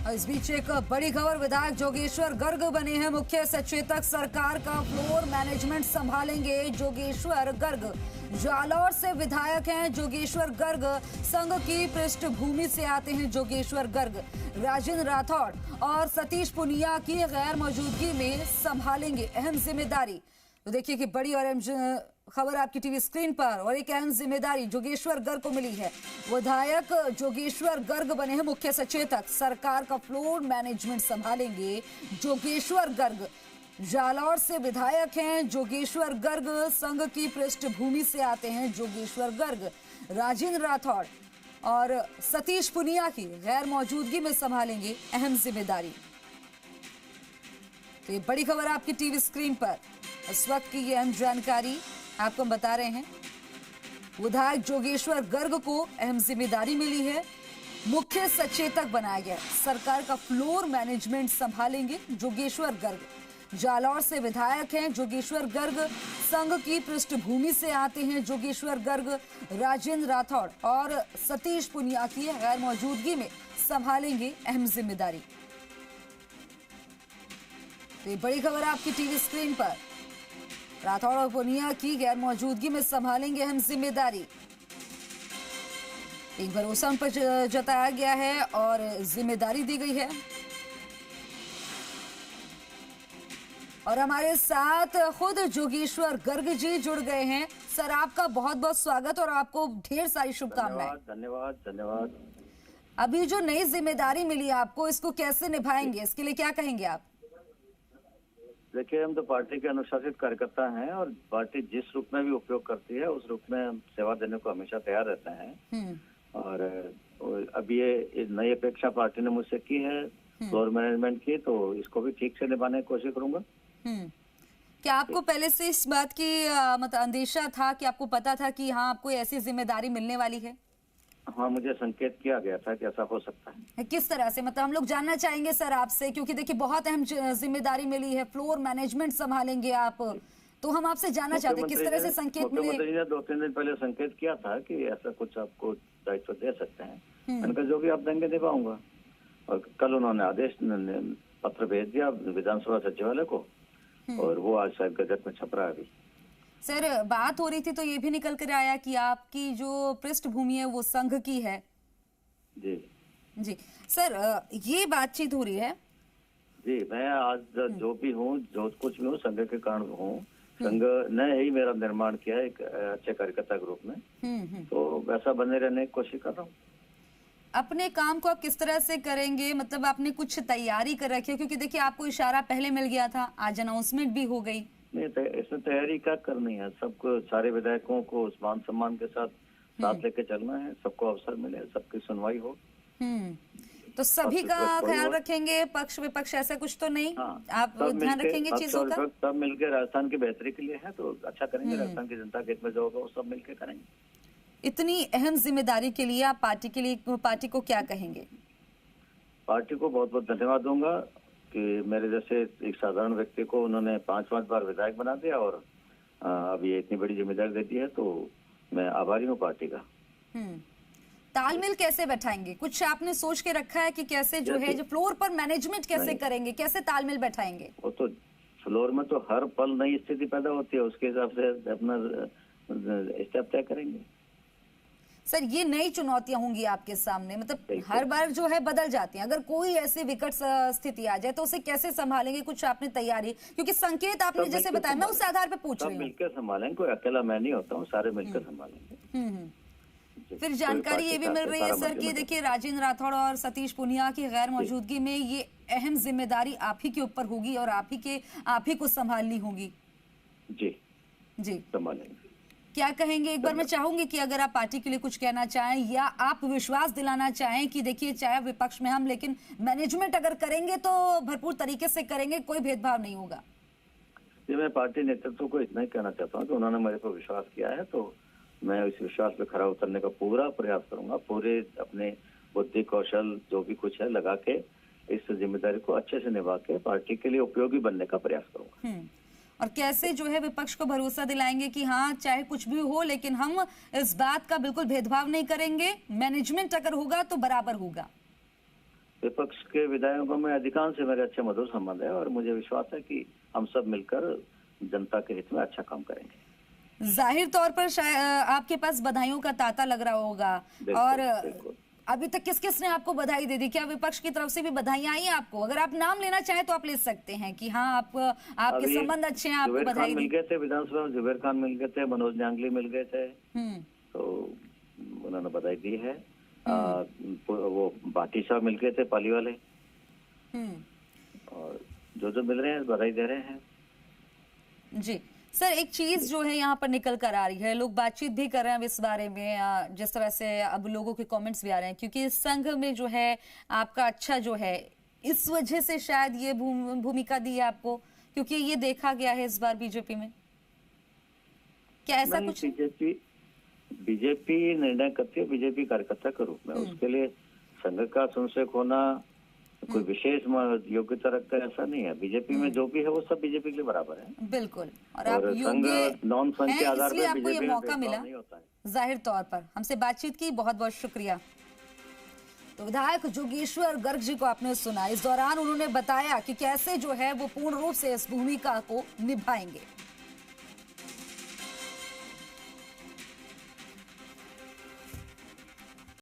इस बीच एक बड़ी खबर, विधायक जोगेश्वर गर्ग बने हैं मुख्य सचेतक। सरकार का फ्लोर मैनेजमेंट संभालेंगे जोगेश्वर गर्ग। जालौर से विधायक हैं जोगेश्वर गर्ग। संघ की पृष्ठभूमि से आते हैं जोगेश्वर गर्ग। राजेंद्र राठौड़ और सतीश पुनिया की गैर मौजूदगी में संभालेंगे अहम जिम्मेदारी। तो देखिए कि बड़ी और अहम खबर आपकी टीवी स्क्रीन पर, और एक अहम जिम्मेदारी जोगेश्वर गर्ग को मिली है। विधायक जोगेश्वर गर्ग बने हैं मुख्य सचेतक। सरकार का फ्लोर मैनेजमेंट संभालेंगे जोगेश्वर गर्ग। जालौर से विधायक हैं जोगेश्वर गर्ग। संघ की पृष्ठभूमि से आते हैं जोगेश्वर गर्ग। राजेंद्र राठौड़ और सतीश पुनिया की गैर मौजूदगी में संभालेंगे अहम जिम्मेदारी। तो ये बड़ी खबर आपकी टीवी स्क्रीन पर, इस वक्त की ये अहम जानकारी आपको हम बता रहे हैं। विधायक जोगेश्वर गर्ग को अहम जिम्मेदारी मिली है, मुख्य सचेतक बनाया गया। सरकार का फ्लोर मैनेजमेंट संभालेंगे जोगेश्वर गर्ग। जालौर से विधायक हैं जोगेश्वर गर्ग। संघ की पृष्ठभूमि से आते हैं जोगेश्वर गर्ग। राजेंद्र राठौड़ और सतीश पुनिया की गैर मौजूदगी में संभालेंगे अहम जिम्मेदारी। तो ये बड़ी खबर आपकी टीवी स्क्रीन पर, राठौड़ और पुनिया की गैर मौजूदगी में संभालेंगे अहम जिम्मेदारी। एक भरोसा उन पर जताया गया है और जिम्मेदारी दी गई है। और हमारे साथ खुद जोगेश्वर गर्ग जी जुड़ गए हैं। सर, आपका बहुत बहुत स्वागत और आपको ढेर सारी शुभकामनाएं। धन्यवाद धन्यवाद। अभी जो नई जिम्मेदारी मिली आपको, इसको कैसे निभाएंगे, इसके लिए क्या कहेंगे आप? देखिए, हम तो पार्टी के अनुशासित कार्यकर्ता हैं और पार्टी जिस रूप में भी उपयोग करती है उस रूप में हम सेवा देने को हमेशा तैयार रहते हैं। और अब ये नई अपेक्षा पार्टी ने मुझसे की है फ्लोर मैनेजमेंट की, तो इसको भी ठीक से निभाने की कोशिश करूंगा। क्या आपको पहले से इस बात की मतलब अंदेशा था कि आपको पता था कि हाँ आपको ऐसी जिम्मेदारी मिलने वाली है? हाँ, मुझे संकेत किया गया था कि ऐसा हो सकता है। किस तरह से, मतलब हम लोग जानना चाहेंगे सर आपसे, क्योंकि देखिए बहुत अहम जिम्मेदारी मिली है, फ्लोर मैनेजमेंट संभालेंगे आप, तो हम आपसे जानना चाहते हैं किस तरह से संकेत मिले। मुख्यमंत्री ने 2-3 दिन पहले संकेत किया था कि ऐसा कुछ आपको दायित्व दे सकते हैं। मैंने कहा जो भी आप देंगे निभाऊंगा। और कल उन्होंने आदेश पत्र भेज दिया विधानसभा सचिवालय को, और वो आज शायद गजट में छप रहा है। अभी सर बात हो रही थी तो ये भी निकल कर आया कि आपकी जो पृष्ठभूमि है वो संघ की है। जी जी सर, ये बातचीत हो रही है। जी, मैं आज जो भी हूँ, जो कुछ भी हूँ, संघ के कारण हूँ। संघ ने ही मेरा निर्माण किया है एक अच्छे कार्यकर्ता के रूप में, तो वैसा बने रहने की कोशिश कर रहा हूँ। अपने काम को आप किस तरह से करेंगे, मतलब आपने कुछ तैयारी कर रखी है? क्योंकि देखिए आपको इशारा पहले मिल गया था, आज अनाउंसमेंट भी हो गई। नहीं, इसमें तैयारी क्या करनी है? सबको, सारे विधायकों को उस मान सम्मान के साथ लेके चलना है। सबको अवसर मिले, सबकी सुनवाई हो। तो सभी का ख्याल रखेंगे, पक्ष विपक्ष ऐसा कुछ तो नहीं? हाँ, आप ध्यान रखेंगे चीजों का? सब मिलकर राजस्थान की बेहतरी के लिए है, तो अच्छा करेंगे। राजस्थान की जनता के हित में जो होगा वो सब मिलकर करेंगे। इतनी अहम जिम्मेदारी के लिए आप पार्टी को क्या कहेंगे? पार्टी को बहुत बहुत धन्यवाद दूंगा कि मेरे जैसे एक साधारण व्यक्ति को उन्होंने 5 बार विधायक बना दिया और अब ये इतनी बड़ी जिम्मेदारी दे दी है, तो मैं आभारी हूँ पार्टी का। तालमेल कैसे बैठाएंगे? कुछ आपने सोच के रखा है कि कैसे जो है जो फ्लोर पर मैनेजमेंट कैसे करेंगे, कैसे तालमेल बैठाएंगे? वो तो फ्लोर में तो हर पल नई स्थिति पैदा होती है, उसके हिसाब से अपना स्टेप तय करेंगे। सर, ये नई चुनौतियां होंगी आपके सामने, मतलब हर बार जो है बदल जाती हैं। अगर कोई ऐसी विकट स्थिति आ जाए तो उसे कैसे संभालेंगे? कुछ आपने तैयारी, क्योंकि संकेत आपने जैसे बताया, मैं उस आधार पे पूछ रही हूँ। मिलकर संभालेंगे, कोई अकेला मैं नहीं होता हूँ, सारे मिलकर संभालेंगे। फिर जानकारी ये भी मिल रही है सर कि देखिए राजेंद्र राठौड़ और सतीश पुनिया की गैर मौजूदगी में ये अहम जिम्मेदारी आप ही के ऊपर होगी और आप ही को संभालनी होगी। जी जी, संभालेंगे। क्या कहेंगे? एक बार मैं चाहूंगी कि अगर आप पार्टी के लिए कुछ कहना चाहें या आप विश्वास दिलाना चाहें कि देखिए चाहे विपक्ष में हम, लेकिन मैनेजमेंट अगर करेंगे तो भरपूर तरीके से करेंगे, कोई भेदभाव नहीं होगा। जी, मैं पार्टी नेतृत्व को इतना ही कहना चाहता हूँ कि उन्होंने मेरे को विश्वास किया है, तो मैं इस विश्वास पे खरा उतरने का पूरा प्रयास करूंगा। पूरे अपने बुद्धि कौशल जो भी कुछ है लगा के इस जिम्मेदारी को अच्छे से निभा के पार्टी के लिए उपयोगी बनने का प्रयास करूंगा। और कैसे जो है विपक्ष को भरोसा दिलाएंगे कि हाँ चाहे कुछ भी हो लेकिन हम इस बात का बिल्कुल भेदभाव नहीं करेंगे, मैनेजमेंट अगर होगा तो बराबर होगा? विपक्ष के विधायकों में अधिकांश से मेरे अच्छे मधुर संबंध है और मुझे विश्वास है कि हम सब मिलकर जनता के हित में अच्छा काम करेंगे। जाहिर तौर पर शायद आपके पास बधाइयों का तांता लग रहा होगा। और बिल्कुल। अभी तक किस किस ने आपको बधाई दे दी? क्या विपक्ष की तरफ से भी बधाइयां आई हैं आपको? अगर आप नाम लेना चाहें तो आप ले सकते हैं कि हाँ आपके संबंध अच्छे हैं, आपको बधाई मिल गए थे विधानसभा में, जुबेर खान मिल गए थे, मनोज जांगली मिल गए थे, तो उन्होंने बधाई दी है। वो भाटी साहब मिल गए थे, पाली वाले, और जो मिल रहे हैं बधाई दे रहे हैं। जी सर, एक चीज जो है यहाँ पर निकल कर आ रही है, लोग बातचीत भी कर रहे हैं इस बारे में, जिस तरह से अब लोगों के कमेंट्स भी आ रहे हैं, क्योंकि संघ में जो है आपका अच्छा जो है, इस वजह से शायद ये भूमिका दी है आपको, क्योंकि ये देखा गया है इस बार बीजेपी में। क्या ऐसा कुछ? बीजेपी निर्णय करती है बीजेपी कार्यकर्ता के रूप में, उसके लिए संघ का संशय होना कोई विशेष योग्यता रखता है ऐसा नहीं है। बीजेपी में जो भी है वो सब बीजेपी के लिए बराबर है। बिल्कुल। और आप योग्य नॉन संघ के आधार पर आपको ये मौका मिला नहीं होता है। जाहिर तौर पर हमसे बातचीत की, बहुत बहुत शुक्रिया। तो विधायक जोगेश्वर गर्ग जी को आपने सुना, इस दौरान उन्होंने बताया कि कैसे जो है वो पूर्ण रूप से इस भूमिका को निभाएंगे।